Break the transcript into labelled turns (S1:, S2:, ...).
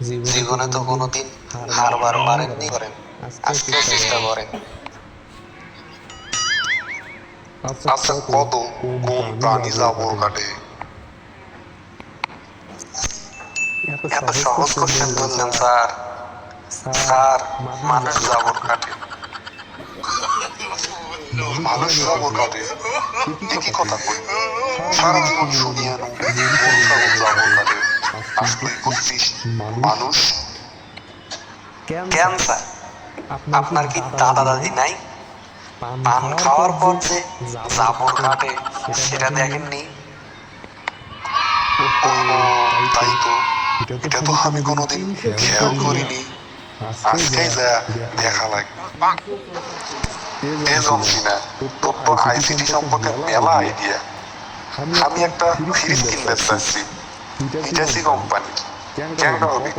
S1: জীবনে তো কোনোদিন হারবার পারেননি, করেন আজকে চেষ্টা করেন। আচ্ছা, কত কোন প্রাণী জাবর কাটে? এত সহজ কোশ্চেন বললেন স্যার। স্যার, মানুষ জাবর কাটে। মানুষ জাবর কাটে? এ কি কথা কই? সারা জীবন শুনিয়ে গরু ছাগল জাবর কাটে, আজ তুই বলছিস মানুষ? কেন স্যার, আপনার কি দাদা দাদি নাই? পান খাওয়ার পর যে জাবর কাটে সেটা দেখেননি? ওহো, তাই তো। এটা তো আমি কোনোদিন খেয়াল করিনি। আজকেই যা দেখা লাগবে। না, তোর তো আইসিটি সম্পর্কে মেলা আইডিয়া। আমি একটা ফ্রিজ কিনতে চাচ্ছি, হিটাচি কোম্পানি। কেন হবে?